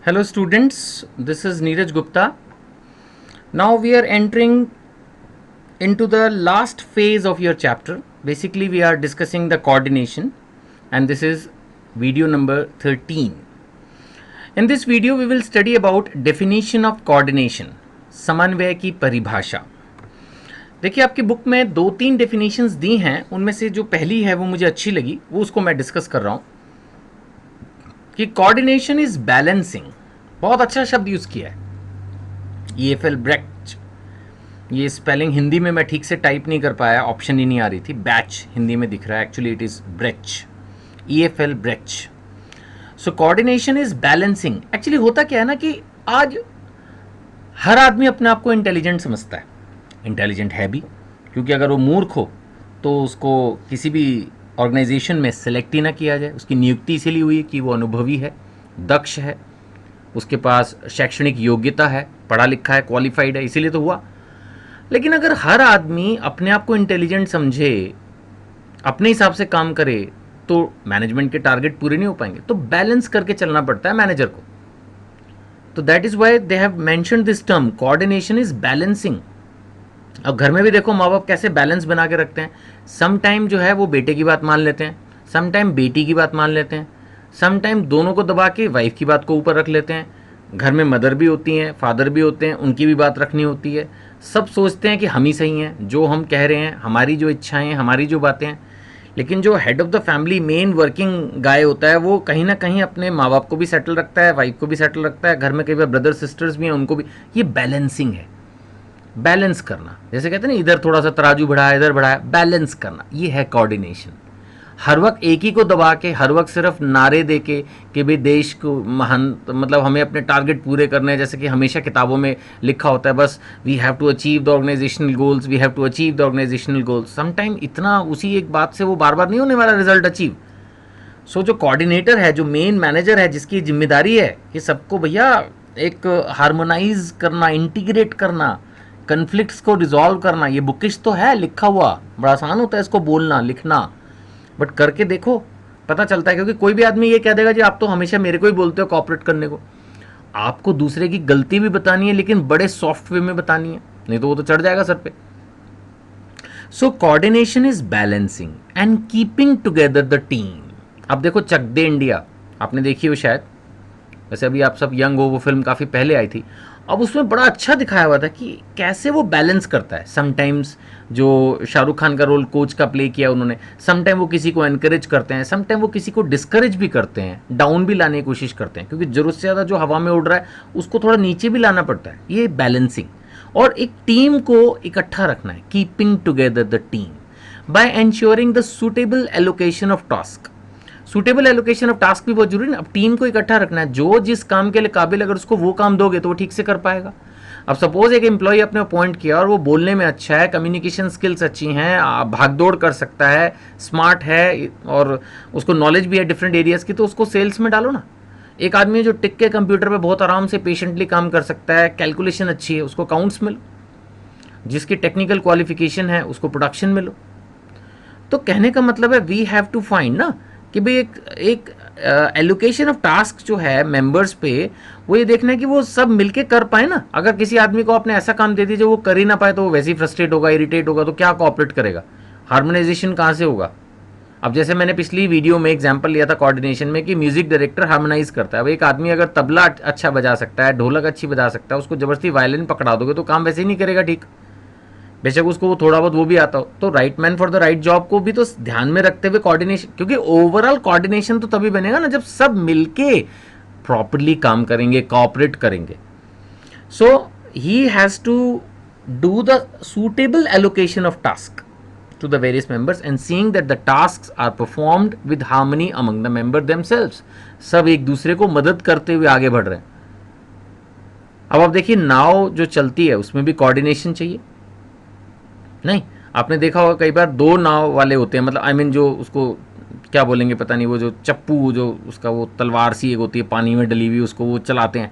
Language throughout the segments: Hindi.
Hello students, this is Neeraj Gupta. Now we are entering into the last phase of your chapter. Basically we are discussing the coordination and this is video number 13. In this video we will study about definition of coordination, समन्वय की परिभाषा. देखिए आपकी बुक में 2-3 डेफिनेशंस दी हैं, उनमें से जो पहली है वो मुझे अच्छी लगी, वो उसको मैं डिस्कस कर रहा हूँ कि कोऑर्डिनेशन इज बैलेंसिंग. बहुत अच्छा शब्द यूज़ किया है ईएफएल ब्रेक्ट. ये स्पेलिंग हिंदी में मैं ठीक से टाइप नहीं कर पाया, ऑप्शन ही नहीं आ रही थी. बैच हिंदी में दिख रहा है, actually it is breach, EFL breach. So coordination is balancing. Actually होता क्या है ना कि आज हर आदमी अपने आप को इंटेलिजेंट समझता है. इंटेलिजेंट है भी, क्योंकि अगर वो मूर्ख हो तो उसको किसी भी ऑर्गेनाइजेशन में सेलेक्ट ही ना किया जाए. उसकी नियुक्ति इसीलिए हुई कि वो अनुभवी है, दक्ष है, उसके पास शैक्षणिक योग्यता है, पढ़ा लिखा है, क्वालिफाइड है, इसीलिए तो हुआ. लेकिन अगर हर आदमी अपने आप को इंटेलिजेंट समझे, अपने हिसाब से काम करे, तो मैनेजमेंट के टारगेट पूरे नहीं हो पाएंगे. तो बैलेंस करके चलना पड़ता है मैनेजर को. तो that is why they have mentioned this term, coordination is balancing. अब घर में भी देखो माँ बाप कैसे बैलेंस बना के रखते हैं. सम टाइम जो है वो बेटे की बात मान लेते हैं, सम टाइम बेटी की बात मान लेते हैं, सम टाइम दोनों को दबा के वाइफ की बात को ऊपर रख लेते हैं. घर में मदर भी होती हैं, फादर भी होते हैं, उनकी भी बात रखनी होती है. सब सोचते हैं कि हम ही सही हैं, जो हम कह रहे हैं, हमारी जो इच्छाएं हैं, हमारी जो बातें हैं. लेकिन जो head of the family, main working गाय होता है, वो कहीं ना कहीं अपने माँ बाप को भी सेटल रखता है, वाइफ को भी सेटल रखता है, घर में कई बार ब्रदर सिस्टर्स भी हैं, उनको भी. ये बैलेंसिंग है, बैलेंस करना. जैसे कहते हैं ना, इधर थोड़ा सा तराजू बढ़ाया, इधर बढ़ाया, बैलेंस करना, ये है कोऑर्डिनेशन. हर वक्त एक ही को दबा के, हर वक्त सिर्फ नारे दे के कि भाई देश को महान, मतलब हमें अपने टारगेट पूरे करने हैं, जैसे कि हमेशा किताबों में लिखा होता है, बस we have to achieve the organisational goals, we have to achieve the organisational goals. Sometime इतना उसी एक बात से वो बार बार नहीं होने वाला रिजल्ट अचीव. सो जो कोऑर्डिनेटर है, जो मेन मैनेजर है, जिसकी जिम्मेदारी है कि सबको भैया एक हार्मोनाइज करना, इंटीग्रेट करना, कन्फ्लिक्ट्स को रिजॉल्व करना. ये बुकिश तो है लिखा हुआ, बड़ा आसान होता है इसको बोलना लिखना, बट करके देखो पता चलता है. क्योंकि कोई भी आदमी ये कह देगा जी आप तो हमेशा मेरे को ही बोलते हो कॉपरेट करने को. आपको दूसरे की गलती भी बतानी है, लेकिन बड़े सॉफ्ट वे में बतानी है, नहीं तो वो तो चढ़ जाएगा सर पे. सो coordination is balancing and keeping together the team. अब देखो चक दे इंडिया, आपने देखी हो शायद, वैसे अभी आप सब यंग हो, वो फिल्म काफ़ी पहले आई थी. अब उसमें बड़ा अच्छा दिखाया हुआ था कि कैसे वो बैलेंस करता है. समटाइम्स जो शाहरुख खान का रोल कोच का प्ले किया उन्होंने, समटाइम वो किसी को एनकरेज करते हैं, समटाइम वो किसी को डिस्करेज भी करते हैं, डाउन भी लाने की कोशिश करते हैं, क्योंकि ज़रूरत से ज़्यादा जो हवा में उड़ रहा है उसको थोड़ा नीचे भी लाना पड़ता है. ये बैलेंसिंग. और एक टीम को इकट्ठा रखना है, keeping together the team by ensuring the suitable allocation of task. Suitable allocation of task भी बहुत जरूरी है. अब टीम को इकट्ठा रखना है, जो जिस काम के लिए काबिल, अगर उसको वो काम दोगे तो वो ठीक से कर पाएगा. अब सपोज एक एम्प्लॉय अपने अपॉइंट किया और वो बोलने में अच्छा है, कम्युनिकेशन स्किल्स अच्छी हैं, भागदौड़ कर सकता है, स्मार्ट है और उसको नॉलेज भी है डिफरेंट एरियाज़ की, तो उसको सेल्स में डालो ना. एक आदमी जो टिक के कंप्यूटर पे बहुत आराम से पेशेंटली काम कर सकता है, कैलकुलेशन अच्छी है, उसको अकाउंट्स में लो. जिसकी टेक्निकल क्वालिफिकेशन है उसको प्रोडक्शन में लो. तो कहने का मतलब है वी हैव टू फाइंड ना कि भाई एक एलोकेशन ऑफ टास्क जो है मेंबर्स पे, वो ये देखना है कि वो सब मिलके कर पाए ना. अगर किसी आदमी को आपने ऐसा काम दे दिया जो वो कर ही ना पाए, तो वो वैसे ही फ्रस्ट्रेट होगा, इरिटेट होगा, तो क्या कोऑपरेट करेगा, हार्मोनाइजेशन कहाँ से होगा. अब जैसे मैंने पिछली वीडियो में एग्जांपल लिया था कोऑर्डिनेशन में कि म्यूजिक डायरेक्टर हार्मोनाइज करता है. अब एक आदमी अगर तबला अच्छा बजा सकता है, ढोलक अच्छी बजा सकता है, उसको जबरदस्ती वायलिन पकड़ा दोगे तो काम वैसे ही नहीं करेगा ठीक, बेशक उसको वो थोड़ा बहुत वो भी आता हो. तो right man for the right job को भी तो ध्यान में रखते हुए कोऑर्डिनेशन, क्योंकि ओवरऑल कोऑर्डिनेशन तो तभी बनेगा ना जब सब मिलके प्रॉपर्ली काम करेंगे, कोऑपरेट करेंगे. So he has to do the suitable allocation of task to the various members and seeing that the tasks are performed with harmony among the member themselves. सब एक दूसरे को मदद करते हुए आगे बढ़ रहे हैं. अब आप देखिए नाव जो चलती है उसमें भी कोऑर्डिनेशन चाहिए. नहीं, आपने देखा होगा कई बार दो नाव वाले होते हैं, मतलब आई मीन जो उसको क्या बोलेंगे पता नहीं, वो जो चप्पू, जो उसका वो तलवार सी एक होती है पानी में डली हुई, उसको वो चलाते हैं.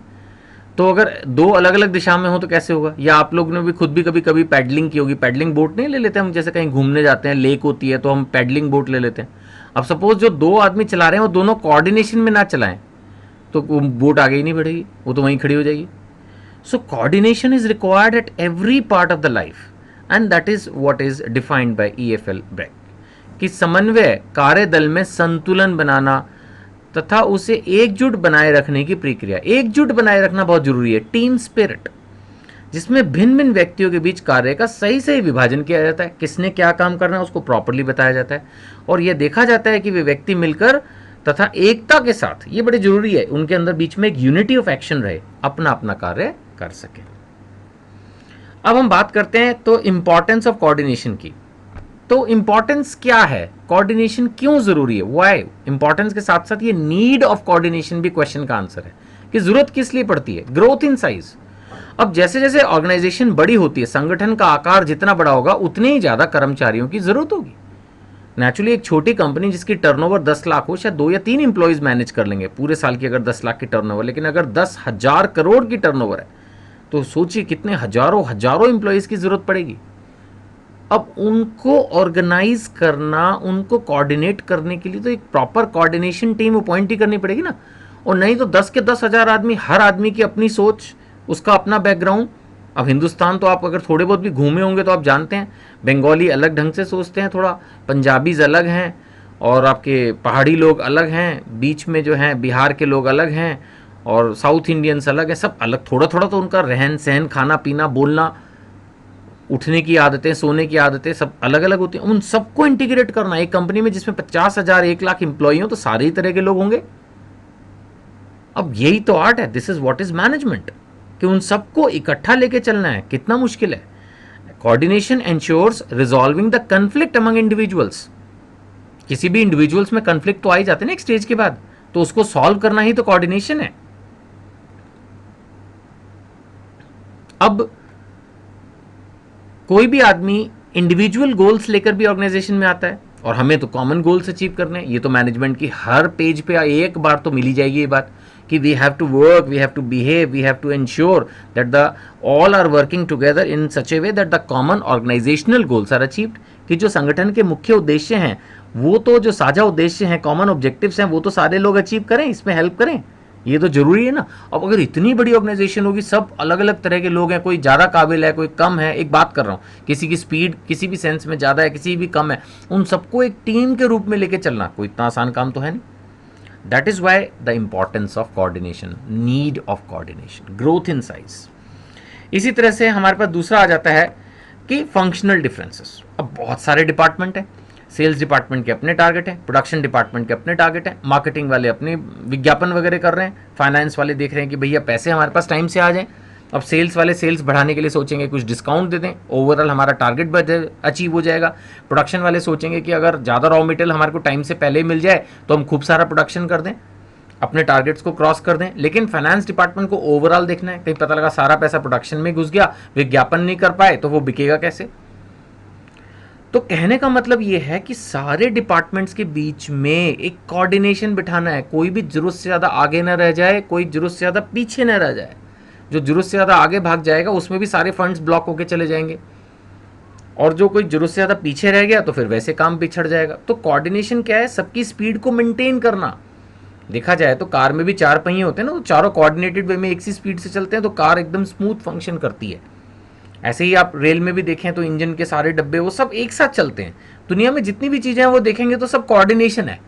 तो अगर दो अलग अलग दिशा में हो तो कैसे होगा. या आप लोग ने भी खुद भी कभी कभी पैडलिंग की होगी. पैडलिंग बोट नहीं ले लेते हम, जैसे कहीं घूमने जाते हैं, लेक होती है तो हम पैडलिंग बोट ले लेते हैं. अब सपोज जो दो आदमी चला रहे हैं वो दोनों कोऑर्डिनेशन में ना चलाएं, तो वो बोट आगे ही नहीं बढ़ेगी, वो तो वहीं खड़ी हो जाएगी. So coordination is required at every part of the life and that is what is defined by EFL Brech, कि समन्वय, कार्यदल में संतुलन बनाना तथा उसे एकजुट बनाए रखने की प्रक्रिया. एकजुट बनाए रखना बहुत जरूरी है. टीम स्पिरिट, जिसमें भिन्न भिन्न व्यक्तियों के बीच कार्य का सही सही विभाजन किया जाता है, किसने क्या काम करना है उसको प्रॉपरली बताया जाता है, और यह देखा जाता है कि वे व्यक्ति मिलकर तथा एकता के साथ, ये बड़े जरूरी है, उनके अंदर बीच में एक यूनिटी ऑफ एक्शन रहे, अपना अपना कार्य कर सके. अब हम बात करते हैं तो इंपॉर्टेंस ऑफ कोऑर्डिनेशन की. तो इंपॉर्टेंस क्या है, कोऑर्डिनेशन क्यों जरूरी है, व्हाई. इंपॉर्टेंस के साथ साथ ये नीड ऑफ कोऑर्डिनेशन भी क्वेश्चन का आंसर है कि जरूरत किस लिए पड़ती है. Growth in size. अब जैसे जैसे ऑर्गेनाइजेशन बड़ी होती है, संगठन का आकार जितना बड़ा होगा उतने ही ज्यादा कर्मचारियों की जरूरत होगी. नेचुरली एक छोटी कंपनी जिसकी टर्नओवर 10 लाख हो, शायद 2 या 3 एम्प्लॉइज मैनेज कर लेंगे पूरे साल की, अगर 10 लाख की टर्नओवर. लेकिन अगर 10,000 करोड़ की टर्नओवर है तो सोचिए कितने हजारों एम्प्लॉइज की जरूरत पड़ेगी. अब उनको ऑर्गेनाइज करना, उनको कोऑर्डिनेट करने के लिए तो एक प्रॉपर कोऑर्डिनेशन टीम अपॉइंट ही करनी पड़ेगी ना. और नहीं तो 10 के 10,000 आदमी, हर आदमी की अपनी सोच, उसका अपना बैकग्राउंड. अब हिंदुस्तान तो आप अगर थोड़े बहुत भी घूमे होंगे तो आप जानते हैं, बंगाली अलग ढंग से सोचते हैं थोड़ा, पंजाबीज अलग हैं, और आपके पहाड़ी लोग अलग हैं, बीच में जो हैं बिहार के लोग अलग हैं, और साउथ इंडियंस अलग है, सब अलग. थोड़ा थोड़ा तो उनका रहन सहन, खाना पीना, बोलना, उठने की आदतें, सोने की आदतें सब अलग अलग होती हैं. उन सबको इंटीग्रेट करना एक कंपनी में जिसमें 50,000 1 लाख एम्प्लॉई हो तो सारे ही तरह के लोग होंगे. अब यही तो आर्ट है, this is what is management, कि उन सबको इकट्ठा लेके चलना है. कितना मुश्किल है. Coordination ensures resolving the conflict among individuals. किसी भी इंडिविजुअल्स में कन्फ्लिक्ट तो आ ही जाते हैं ना एक स्टेज के बाद, तो उसको सॉल्व करना ही तो कोऑर्डिनेशन है. अब कोई भी आदमी इंडिविजुअल गोल्स लेकर भी ऑर्गेनाइजेशन में आता है, और हमें तो कॉमन गोल्स अचीव करने हैं. ये तो मैनेजमेंट की हर पेज पे एक बार तो मिली जाएगी ये बात कि we have to work, we have to behave, we have to ensure that the all are working together in such a way that the common organisational goals are achieved. कि जो संगठन के मुख्य उद्देश्य हैं, वो तो जो साझा उद्देश्य हैं, कॉमन ऑब्जेक्टिव्स हैं, वो तो सारे लोग अचीव करें, इसमें हेल्प करें. ये तो जरूरी है ना. अब अगर इतनी बड़ी ऑर्गेनाइजेशन होगी, सब अलग अलग तरह के लोग हैं, कोई ज़्यादा काबिल है, कोई कम है, एक बात कर रहा हूँ, किसी की स्पीड किसी भी सेंस में ज़्यादा है, किसी भी कम है, उन सबको एक टीम के रूप में लेके चलना कोई इतना आसान काम तो है नहीं. That is why the importance of coordination, need of coordination, growth in size. इसी तरह से हमारे पास दूसरा आ जाता है कि फंक्शनल डिफरेंसेस. अब बहुत सारे डिपार्टमेंट हैं, सेल्स डिपार्टमेंट के अपने टारगेट हैं, प्रोडक्शन डिपार्टमेंट के अपने टारगेट हैं, मार्केटिंग वाले अपने विज्ञापन वगैरह कर रहे हैं, फाइनेंस वाले देख रहे हैं कि भैया पैसे हमारे पास टाइम से आ जाएं. अब सेल्स वाले सेल्स बढ़ाने के लिए सोचेंगे कुछ डिस्काउंट दे दें, ओवरऑल हमारा टारगेट अचीव हो जाएगा. प्रोडक्शन वाले सोचेंगे कि अगर ज़्यादा रॉ मटेरियल हमारे को टाइम से पहले ही मिल जाए तो हम खूब सारा प्रोडक्शन कर दें, अपने टारगेट्स को क्रॉस कर दें. लेकिन फाइनेंस डिपार्टमेंट को ओवरऑल देखना है, कहीं पता लगा सारा पैसा प्रोडक्शन में घुस गया, विज्ञापन नहीं कर पाए तो वो बिकेगा कैसे. तो कहने का मतलब ये है कि सारे डिपार्टमेंट्स के बीच में एक कोऑर्डिनेशन बिठाना है. कोई भी जरूरत से ज़्यादा आगे ना रह जाए, कोई जरूरत से ज़्यादा पीछे ना रह जाए. जो जरूरत से ज़्यादा आगे भाग जाएगा उसमें भी सारे फंड्स ब्लॉक होके चले जाएंगे, और जो कोई जरूरत से ज़्यादा पीछे रह गया तो फिर वैसे काम पिछड़ जाएगा. तो कोऑर्डिनेशन क्या है, सबकी स्पीड को मेंटेन करना. देखा जाए तो कार में भी 4 पहिए होते हैं ना, तो चारों कोऑर्डिनेटेड वे में एक सी स्पीड से चलते हैं तो कार एकदम स्मूथ फंक्शन करती है. ऐसे ही आप रेल में भी देखें तो इंजन के सारे डब्बे वो सब एक साथ चलते हैं. दुनिया में जितनी भी चीज़ें हैं वो देखेंगे तो सब कोऑर्डिनेशन है.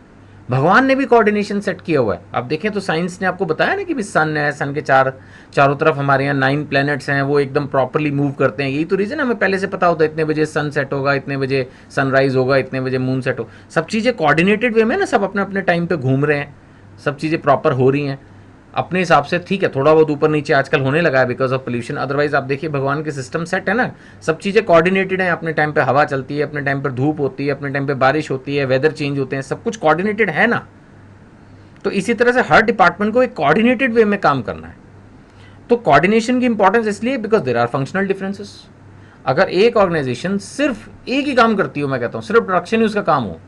भगवान ने भी कोऑर्डिनेशन सेट किया हुआ है. आप देखें तो साइंस ने आपको बताया ना कि भी सन है, सन के चारों तरफ हमारे यहाँ 9 प्लैनेट्स हैं, वो एकदम प्रॉपरली मूव करते हैं. यही तो रीज़न है, हमें पहले से पता होता है इतने बजे सन सेट होगा, इतने बजे सनराइज होगा, इतने बजे मून सेट हो. सब चीज़ें कोऑर्डिनेटेड वे में ना, सब अपने अपने टाइम पर घूम रहे हैं, सब चीज़ें प्रॉपर हो रही हैं अपने हिसाब से. ठीक है, थोड़ा बहुत ऊपर नीचे आजकल होने लगा है बिकॉज ऑफ पोल्यूशन, अदरवाइज आप देखिए भगवान के सिस्टम सेट है ना, सब चीज़ें कोऑर्डिनेटेड हैं. अपने टाइम पे हवा चलती है, अपने टाइम पर धूप होती है, अपने टाइम पे बारिश होती है, वेदर चेंज होते हैं, सब कुछ कोऑर्डिनेटेड है ना. तो इसी तरह से हर डिपार्टमेंट को एक कोऑर्डिनेटेड वे में काम करना है. तो कोऑर्डिनेशन की इंपॉर्टेंस इसलिए because there are functional differences. अगर एक ऑर्गेनाइजेशन सिर्फ एक ही काम करती हो, मैं कहता हूँ सिर्फ प्रोडक्शन ही उसका काम हो,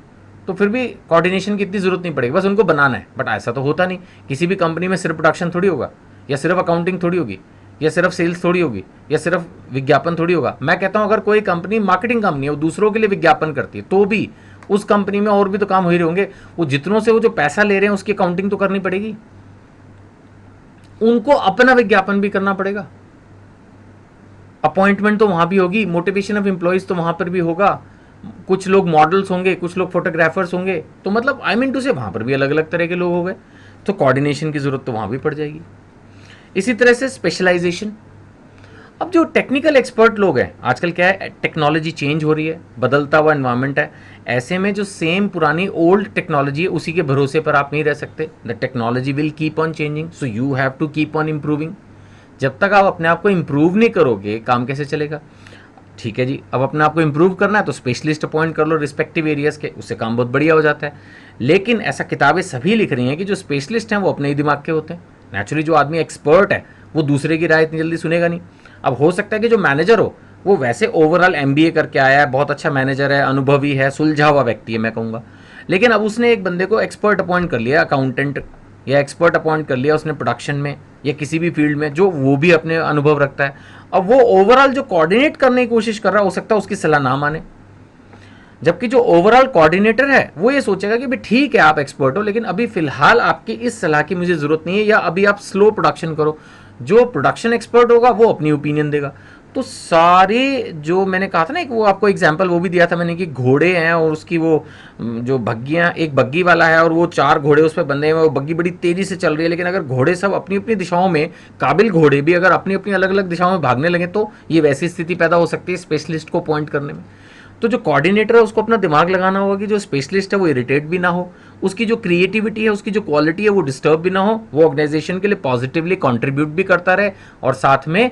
तो फिर भी कोऑर्डिनेशन की इतनी जरूरत नहीं पड़ेगी, बस उनको बनाना है. बट ऐसा तो होता नहीं. किसी भी कंपनी में सिर्फ प्रोडक्शन थोड़ी होगा, या सिर्फ अकाउंटिंग थोड़ी होगी, या सिर्फ सेल्स थोड़ी होगी, या सिर्फ विज्ञापन थोड़ी होगा. मैं कहता हूँ अगर कोई कंपनी मार्केटिंग कंपनी है, वो दूसरों के लिए विज्ञापन करती है, तो भी उस कंपनी में और भी तो काम हो ही रहे होंगे. वो जितनों से वो जो पैसा ले रहे हैं उसकी अकाउंटिंग तो करनी पड़ेगी. उनको अपना विज्ञापन भी करना पड़ेगा। अपॉइंटमेंट तो वहां भी होगी, मोटिवेशन ऑफ एम्प्लॉइज तो वहां पर भी होगा, कुछ लोग मॉडल्स होंगे, कुछ लोग फोटोग्राफर्स होंगे, तो मतलब आई मीन टू से वहां पर भी अलग अलग तरह के लोग हो गए, तो कोऑर्डिनेशन की जरूरत तो वहां भी पड़ जाएगी। इसी तरह से स्पेशलाइजेशन। अब जो टेक्निकल एक्सपर्ट लोग हैं, आजकल क्या है, टेक्नोलॉजी चेंज हो रही है, बदलता हुआ एनवायरनमेंट है, ऐसे में जो सेम पुरानी ओल्ड टेक्नोलॉजी है उसी के भरोसे पर आप नहीं रह सकते। The technology will keep on changing, so you have to keep on improving. जब तक आप अपने आप को इम्प्रूव नहीं करोगे, काम कैसे चलेगा? ठीक है जी, अब अपने आप को इम्प्रूव करना है तो स्पेशलिस्ट अपॉइंट कर लो रिस्पेक्टिव एरियाज के, उससे काम बहुत बढ़िया हो जाता है। लेकिन ऐसा किताबें सभी लिख रही हैं कि जो स्पेशलिस्ट हैं वो अपने ही दिमाग के होते हैं। नेचुरली जो आदमी एक्सपर्ट है वो दूसरे की राय इतनी जल्दी सुनेगा नहीं। अब हो सकता है कि जो मैनेजर हो वो वैसे ओवरऑल एमबीए करके आया है, बहुत अच्छा मैनेजर है, अनुभवी है, सुलझा हुआ व्यक्ति है मैं कहूँगा, लेकिन अब उसने एक बंदे को एक्सपर्ट अपॉइंट कर लिया, अकाउंटेंट या एक्सपर्ट अपॉइंट कर लिया उसने प्रोडक्शन में या किसी भी फील्ड में, जो वो भी अपने अनुभव रखता है। अब वो ओवरऑल जो कोऑर्डिनेट करने की कोशिश कर रहा है, हो सकता है उसकी सलाह ना माने, जबकि जो ओवरऑल कोऑर्डिनेटर है वो ये सोचेगा कि भाई ठीक है आप एक्सपर्ट हो, लेकिन अभी फिलहाल आपकी इस सलाह की मुझे जरूरत नहीं है, या अभी आप स्लो प्रोडक्शन करो। जो प्रोडक्शन एक्सपर्ट होगा वो अपनी ओपिनियन देगा। तो सारे जो मैंने कहा था ना, एक वो आपको एग्जांपल वो भी दिया था मैंने कि घोड़े हैं और उसकी वो जो बग्गियां, एक बग्गी वाला है और वो 4 घोड़े उस पर बंधे हैं, वो बग्गी बड़ी तेजी से चल रही है, लेकिन अगर घोड़े सब अपनी अपनी दिशाओं में, काबिल घोड़े भी अगर अपनी अपनी अलग अलग दिशाओं में भागने लगे तो ये वैसी स्थिति पैदा हो सकती है स्पेशलिस्ट को पॉइंट करने में। तो जो कोऑर्डिनेटर है उसको अपना दिमाग लगाना होगा कि जो स्पेशलिस्ट है वो इरिटेट भी ना हो, उसकी जो क्रिएटिविटी है, उसकी जो क्वालिटी है वो डिस्टर्ब भी ना हो, वो ऑर्गेनाइजेशन के लिए पॉजिटिवली कंट्रीब्यूट भी करता रहे, और साथ में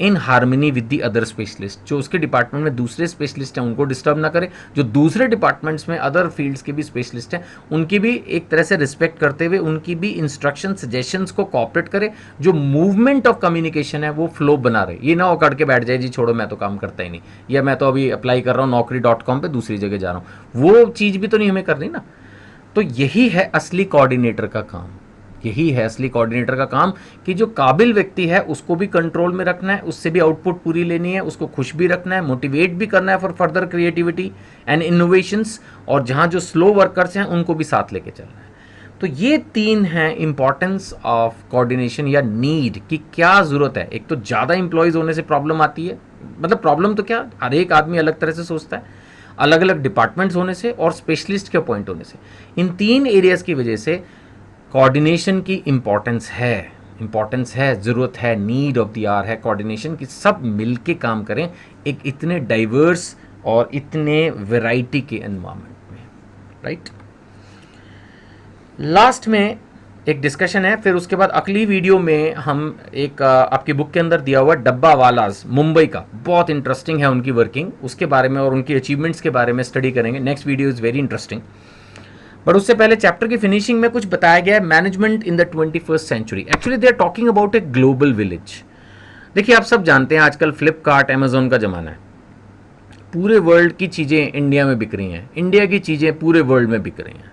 in harmony with the other specialist, जो उसके डिपार्टमेंट में दूसरे स्पेशलिस्ट हैं उनको डिस्टर्ब ना करे, जो दूसरे डिपार्टमेंट्स में अदर फील्ड्स के भी स्पेशलिस्ट हैं उनकी भी एक तरह से रिस्पेक्ट करते हुए उनकी भी इंस्ट्रक्शन सजेशंस को कॉपरेट करे, जो मूवमेंट ऑफ कम्युनिकेशन है वो फ्लो बना रहे। ये ना हो कट के बैठ जाए जी छोड़ो मैं तो काम करता ही नहीं, या मैं तो अभी अप्लाई कर रहा हूँ naukri.com पे दूसरी जगह जा रहा हूँ, वो चीज़ भी तो नहीं हमें करनी ना। तो यही है असली कोऑर्डिनेटर का काम, यही है असली कोऑर्डिनेटर का काम, कि जो काबिल व्यक्ति है उसको भी कंट्रोल में रखना है, उससे भी आउटपुट पूरी लेनी है, उसको खुश भी रखना है, मोटिवेट भी करना है for further creativity and innovations, और जहाँ जो स्लो वर्कर्स हैं उनको भी साथ लेके चलना है। तो ये 3 हैं इंपॉर्टेंस ऑफ कोऑर्डिनेशन या नीड, कि क्या ज़रूरत है। एक तो ज़्यादा इंप्लॉयज़ होने से प्रॉब्लम आती है, मतलब प्रॉब्लम तो क्या, हर एक आदमी अलग तरह से सोचता है, अलग अलग डिपार्टमेंट्स होने से और स्पेशलिस्ट के अपॉइंट होने से, इन 3 एरियाज़ की वजह से कोऑर्डिनेशन की इम्पॉर्टेंस है, ज़रूरत है, नीड ऑफ द आवर है कोऑर्डिनेशन की, सब मिलके काम करें एक इतने डाइवर्स और इतने वैरायटी के एनवायरनमेंट में, राइट। लास्ट में एक डिस्कशन है, फिर उसके बाद अगली वीडियो में हम एक आपकी बुक के अंदर दिया हुआ डब्बा वालाज मुंबई का, बहुत इंटरेस्टिंग है उनकी वर्किंग, उसके बारे में और उनकी अचीवमेंट्स के बारे में स्टडी करेंगे। Next video is very interesting. But उससे पहले चैप्टर की फिनिशिंग में कुछ बताया गया है, management in the 21st century. Actually they are talking about a global village. देखिए आप सब जानते हैं आजकल फ्लिपकार्ट अमेजोन का ज़माना है, पूरे वर्ल्ड की चीज़ें इंडिया में बिक रही हैं, इंडिया की चीज़ें पूरे वर्ल्ड में बिक रही हैं।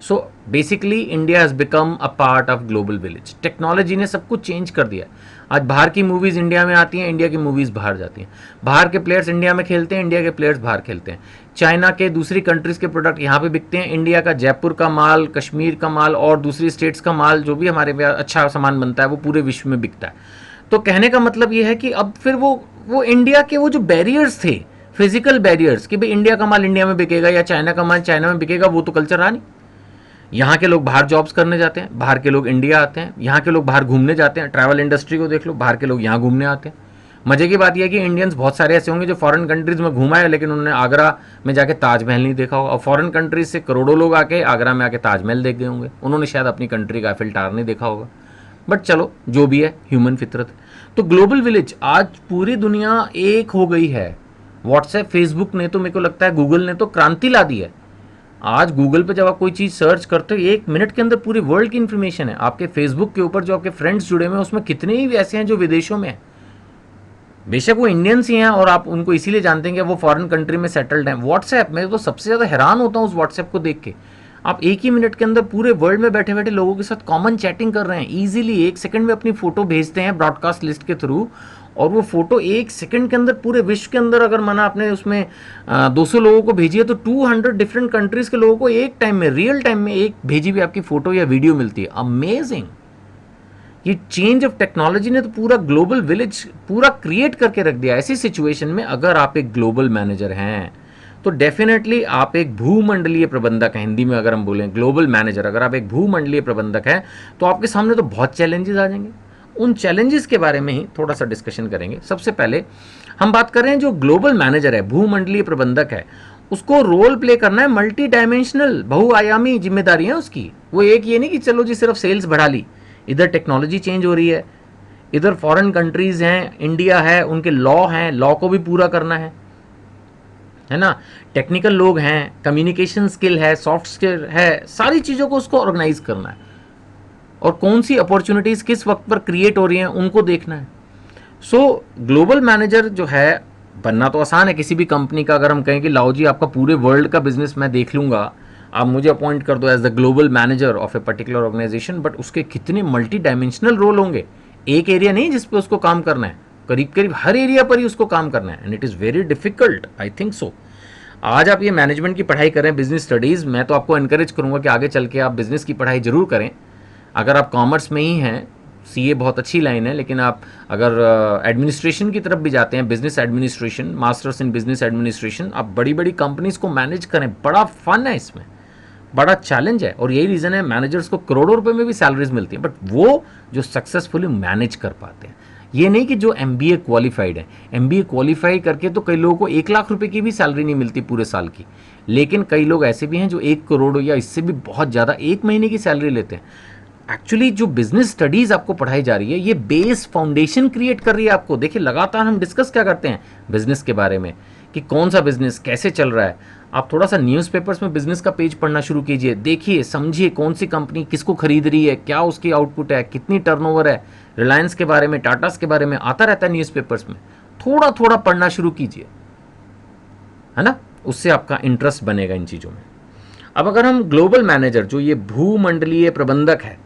So basically India has become a part of global village. Technology ने सब कुछ चेंज कर दिया। आज बाहर की मूवीज़ इंडिया में आती हैं, इंडिया की मूवीज़ बाहर जाती हैं, बाहर के प्लेयर्स इंडिया में खेलते हैं, इंडिया के प्लेयर्स बाहर खेलते हैं, चाइना के दूसरी कंट्रीज़ के प्रोडक्ट यहाँ पे बिकते हैं, इंडिया का जयपुर का माल, कश्मीर का माल और दूसरी स्टेट्स का माल जो भी हमारे पे अच्छा सामान बनता है वो पूरे विश्व में बिकता है। तो कहने का मतलब ये है कि अब फिर वो इंडिया के वो जो बैरियर्स थे, फिजिकल बैरियर्स, कि भाई इंडिया का माल इंडिया में बिकेगा या चाइना का माल चाइना में बिकेगा, वो तो कल्चर रहा नहीं। यहाँ के लोग बाहर जॉब्स करने जाते हैं, बाहर के लोग इंडिया आते हैं, यहाँ के लोग बाहर घूमने जाते हैं, ट्रैवल इंडस्ट्री को देख लो, बाहर के लोग यहाँ घूमने आते हैं। मजे की बात यह है कि इंडियंस बहुत सारे ऐसे होंगे जो फॉरेन कंट्रीज़ में घूमा है, लेकिन उन्होंने आगरा में जाके ताजमहल नहीं देखा होगा, और फॉरेन कंट्रीज से करोड़ों लोग आके आगरा में आके ताजमहल देख गए होंगे, उन्होंने शायद अपनी कंट्री का एफिल टावर नहीं देखा होगा। बट चलो जो भी है, ह्यूमन फितरत है। तो ग्लोबल विलेज, आज पूरी दुनिया एक हो गई है। व्हाट्सएप, फेसबुक ने तो, मेरे को लगता है गूगल ने तो क्रांति ला दी है। आज गूगल पे जब आप कोई चीज़ सर्च करते हो, 1 मिनट के अंदर पूरी वर्ल्ड की इन्फॉर्मेशन है। आपके फेसबुक के ऊपर जो आपके फ्रेंड्स जुड़े हुए हैं उसमें कितने ही ऐसे हैं जो विदेशों में हैं, बेशक वो इंडियंस ही हैं और आप उनको इसीलिए जानते हैं कि वो फॉरेन कंट्री में सेटल्ड हैं। व्हाट्सएप, मैं तो सबसे ज़्यादा हैरान होता हूँ उस व्हाट्सएप को देख के। आप 1 ही मिनट के अंदर पूरे वर्ल्ड में बैठे बैठे लोगों के साथ कॉमन चैटिंग कर रहे हैं, ईजिली 1 सेकंड में अपनी फ़ोटो भेजते हैं ब्रॉडकास्ट लिस्ट के थ्रू, और वो फोटो 1 सेकंड के अंदर पूरे विश्व के अंदर, अगर माना आपने उसमें 200 लोगों को भेजी है तो 200 डिफरेंट कंट्रीज के लोगों को एक टाइम में, रियल टाइम में एक भेजी हुई आपकी फोटो या वीडियो मिलती है। अमेजिंग। ये चेंज ऑफ टेक्नोलॉजी ने तो पूरा ग्लोबल विलेज पूरा क्रिएट करके रख दिया। ऐसी सिचुएशन में अगर आप एक ग्लोबल मैनेजर हैं तो डेफिनेटली आप एक भूमंडलीय प्रबंधक हैं। हिंदी में अगर हम बोलें ग्लोबल मैनेजर, अगर आप एक भूमंडलीय प्रबंधक हैं तो आपके सामने तो बहुत चैलेंजेस आ जाएंगे। उन चैलेंजेस के बारे में ही थोड़ा सा डिस्कशन करेंगे। सबसे पहले हम बात कर रहे हैं जो ग्लोबल मैनेजर है, भूमंडलीय प्रबंधक है, उसको रोल प्ले करना है मल्टी डायमेंशनल, बहुआयामी जिम्मेदारी है उसकी। वो एक ये नहीं कि चलो जी सिर्फ सेल्स बढ़ा ली, इधर टेक्नोलॉजी चेंज हो रही है, इधर फॉरेन कंट्रीज हैं, इंडिया है, उनके लॉ हैं, लॉ को भी पूरा करना है ना, टेक्निकल लोग हैं, कम्युनिकेशन स्किल है, सॉफ्ट स्किल है, सारी चीज़ों को उसको ऑर्गेनाइज करना है और कौन सी अपॉर्चुनिटीज़ किस वक्त पर क्रिएट हो रही हैं उनको देखना है। सो ग्लोबल मैनेजर जो है बनना तो आसान है किसी भी कंपनी का। अगर हम कहें कि लाओ जी आपका पूरे वर्ल्ड का बिजनेस मैं देख लूँगा, आप मुझे अपॉइंट कर दो as the global manager of a particular organisation, but उसके कितने मल्टी डायमेंशनल रोल होंगे। एक एरिया नहीं जिस पे उसको काम करना है, करीब करीब हर एरिया पर ही उसको काम करना है, and it is very difficult, I think so. आज आप ये मैनेजमेंट की पढ़ाई करें, बिजनेस स्टडीज़, मैं तो आपको एनकरेज करूँगा कि आगे चल के आप बिजनेस की पढ़ाई जरूर करें। अगर आप कॉमर्स में ही हैं, सीए बहुत अच्छी लाइन है, लेकिन आप अगर एडमिनिस्ट्रेशन की तरफ भी जाते हैं, business administration, masters in business administration, आप बड़ी बड़ी कंपनीज को मैनेज करें, बड़ा फन है इसमें, बड़ा चैलेंज है। और यही रीज़न है मैनेजर्स को करोड़ों रुपए में भी सैलरीज मिलती हैं, बट वो जो सक्सेसफुली मैनेज कर पाते हैं। ये नहीं कि जो MBA क्वालिफाइड है, MBA क्वालिफाई करके तो कई लोगों को 1 लाख रुपए की भी सैलरी नहीं मिलती पूरे साल की, लेकिन कई लोग ऐसे भी हैं जो 1 करोड़ या इससे भी बहुत ज़्यादा 1 महीने की सैलरी लेते हैं। एक्चुअली जो बिजनेस स्टडीज़ आपको पढ़ाई जा रही है, ये बेस फाउंडेशन क्रिएट कर रही है आपको। देखिए लगातार हम डिस्कस क्या करते हैं बिजनेस के बारे में कि कौन सा बिजनेस कैसे चल रहा है। आप थोड़ा सा न्यूज़पेपर्स में बिजनेस का पेज पढ़ना शुरू कीजिए, देखिए समझिए कौन सी कंपनी किसको खरीद रही है, क्या उसकी आउटपुट है, कितनी टर्नओवर है। रिलायंस के बारे में, टाटास के बारे में आता रहता है न्यूज़पेपर्स में, थोड़ा थोड़ा पढ़ना शुरू कीजिए, है ना, उससे आपका इंटरेस्ट बनेगा इन चीज़ों में। अब अगर हम ग्लोबल मैनेजर जो ये भूमंडलीय प्रबंधक है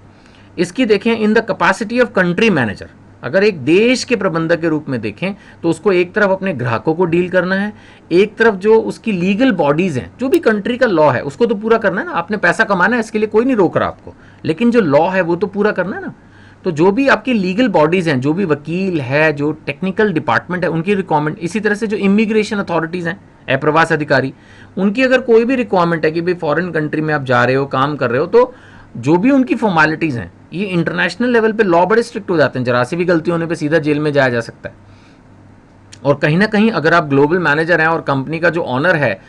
इसकी देखें इन the capacity of country manager, अगर एक देश के प्रबंधक के रूप में देखें तो उसको एक तरफ अपने ग्राहकों को डील करना है, एक तरफ जो उसकी लीगल बॉडीज हैं, जो भी कंट्री का लॉ है उसको तो पूरा करना है ना। आपने पैसा कमाना है, इसके लिए कोई नहीं रोक रहा आपको, लेकिन जो लॉ है वो तो पूरा करना है ना। तो जो भी आपकी लीगल बॉडीज हैं, जो भी वकील है, जो टेक्निकल डिपार्टमेंट है, उनकी रिक्वायरमेंट, इसी तरह से जो इमिग्रेशन अथॉरिटीज़ हैं, अप्रवास अधिकारी, उनकी अगर कोई भी रिक्वायरमेंट है कि भाई फॉरेन कंट्री में आप जा रहे हो, काम कर रहे हो, तो जो भी उनकी फॉर्मेलिटीज़ हैं, ये इंटरनेशनल लेवल पे लॉ बड़े स्ट्रिक्ट हो जाते हैं, जरा सी भी गलती होने पे सीधा जेल में जाया जा सकता है। और कहीं ना कहीं अगर आप ग्लोबल मैनेजर हैं और कंपनी का जो ऑनर है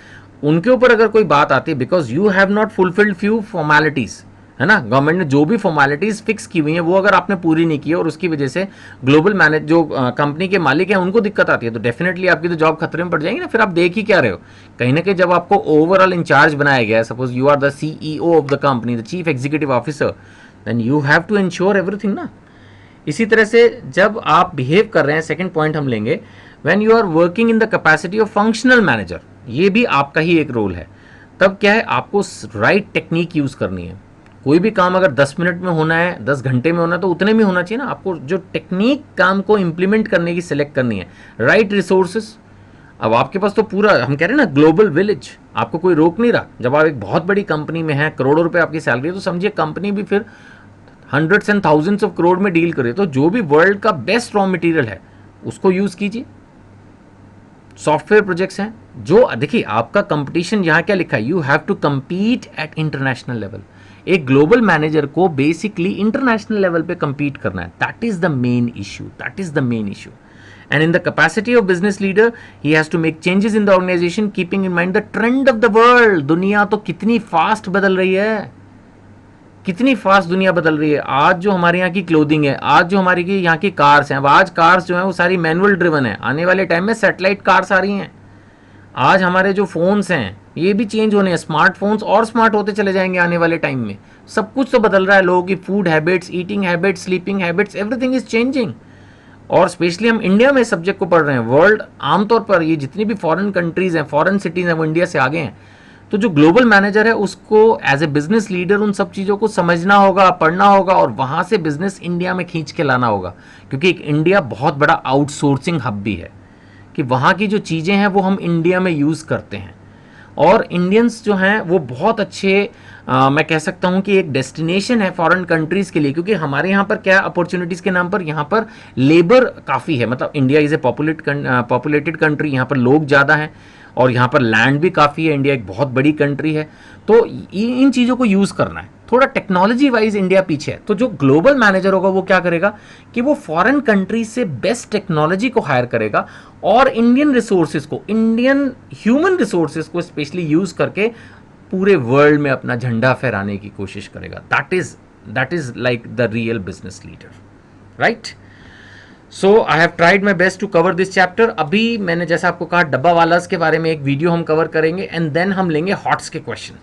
उनके ऊपर अगर कोई बात आती है, because you have not fulfilled few formalities, है ना, गवर्नमेंट ने जो भी फॉर्मेलिटीज़ फिक्स की हुई हैं वो अगर आपने पूरी नहीं की और उसकी वजह से ग्लोबल मैनेज जो कंपनी के मालिक हैं उनको दिक्कत आती है, तो डेफिनेटली आपकी तो जॉब खतरे में पड़ जाएगी ना। फिर आप देख ही क्या रहे हो, कहीं ना कहीं जब आपको ओवरऑल इंचार्ज बनाया गया है, suppose you are the CEO of the company, the chief executive officer, then you have to ensure everything ना। इसी तरह से जब आप बिहेव कर रहे हैं, सेकंड पॉइंट हम लेंगे, when you are working in the capacity of functional manager, ये भी आपका ही एक रोल है। तब क्या है, आपको राइट टेक्निक यूज़ करनी है। कोई भी काम अगर 10 मिनट में होना है, 10 घंटे में होना है, तो उतने में होना चाहिए ना। आपको जो टेक्निक काम को इंप्लीमेंट करने की सिलेक्ट करनी है, राइट रिसोर्सेज। अब आपके पास तो पूरा, हम कह रहे हैं ना, ग्लोबल विलेज, आपको कोई रोक नहीं रहा। जब आप एक बहुत बड़ी कंपनी में हैं, करोड़ों रुपए आपकी सैलरी है, तो समझिए कंपनी भी फिर hundreds and thousands of crore में डील करे, तो जो भी वर्ल्ड का बेस्ट रॉ मटेरियल है उसको यूज़ कीजिए। सॉफ्टवेयर प्रोजेक्ट्स हैं जो, देखिए आपका कंपटीशन यहाँ क्या लिखा है, you have to compete at international level. एक ग्लोबल मैनेजर को बेसिकली इंटरनेशनल लेवल पे कम्पीट करना है, that is the main issue, that is the main issue. And in the capacity of business leader, he has to make changes in the organization, keeping in mind the trend of the world. दुनिया तो कितनी फास्ट बदल रही है, कितनी फास्ट दुनिया बदल रही है। आज जो हमारे यहाँ की क्लोथिंग है, आज जो हमारी की यहाँ की कार्स हैं, अब आज कार्स जो हैं वो सारी मैनुअल ड्रिवन है, आने वाले टाइम में सैटेलाइट कार्स आ रही हैं। आज हमारे जो फोन्स हैं ये भी चेंज होने हैं, स्मार्टफोन्स और स्मार्ट होते चले जाएंगे आने वाले टाइम में। सब कुछ तो बदल रहा है, लोगों की food habits, eating habits, sleeping habits, everything is changing. और स्पेशली हम इंडिया में इस सब्जेक्ट को पढ़ रहे हैं। वर्ल्ड आमतौर पर ये जितनी भी फॉरेन कंट्रीज हैं, फॉरेन सिटीज़ हैं, वो इंडिया से आगे हैं। तो जो ग्लोबल मैनेजर है उसको एज ए बिजनेस लीडर उन सब चीज़ों को समझना होगा, पढ़ना होगा और वहाँ से बिजनेस इंडिया में खींच के लाना होगा। क्योंकि एक इंडिया बहुत बड़ा आउटसोर्सिंग हब भी है कि वहाँ की जो चीज़ें हैं वो हम इंडिया में यूज़ करते हैं। और इंडियंस जो हैं वो बहुत अच्छे मैं कह सकता हूँ कि एक डेस्टिनेशन है फॉरेन कंट्रीज़ के लिए, क्योंकि हमारे यहाँ पर क्या अपॉर्चुनिटीज़ के नाम पर यहाँ पर लेबर काफ़ी है। मतलब India is a populated country, यहाँ पर लोग ज़्यादा हैं और यहाँ पर लैंड भी काफ़ी है, इंडिया एक बहुत बड़ी कंट्री है। तो इन चीज़ों को यूज़ करना है। थोड़ा टेक्नोलॉजी वाइज इंडिया पीछे है, तो जो ग्लोबल मैनेजर होगा वो क्या करेगा कि वो फॉरेन कंट्रीज से बेस्ट टेक्नोलॉजी को हायर करेगा और इंडियन रिसोर्सेज को, इंडियन ह्यूमन रिसोर्सेज को स्पेशली यूज़ करके पूरे वर्ल्ड में अपना झंडा फहराने की कोशिश करेगा। That is like the real business leader, right. So I have tried my best to cover this chapter. अभी मैंने जैसा आपको कहा डब्बा वालास के बारे में एक वीडियो हम कवर करेंगे एंड देन हम लेंगे हॉट्स के क्वेश्चन,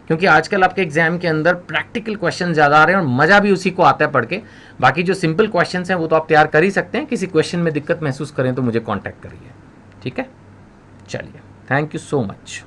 क्योंकि आजकल आपके एग्जाम के अंदर प्रैक्टिकल क्वेश्चन ज़्यादा आ रहे हैं और मज़ा भी उसी को आता है पढ़ के। बाकी जो सिंपल क्वेश्चन हैं वो तो आप तैयार कर ही सकते हैं, किसी क्वेश्चन में दिक्कत महसूस करें तो मुझे कॉन्टैक्ट करिए, ठीक है। चलिए, थैंक यू सो मच।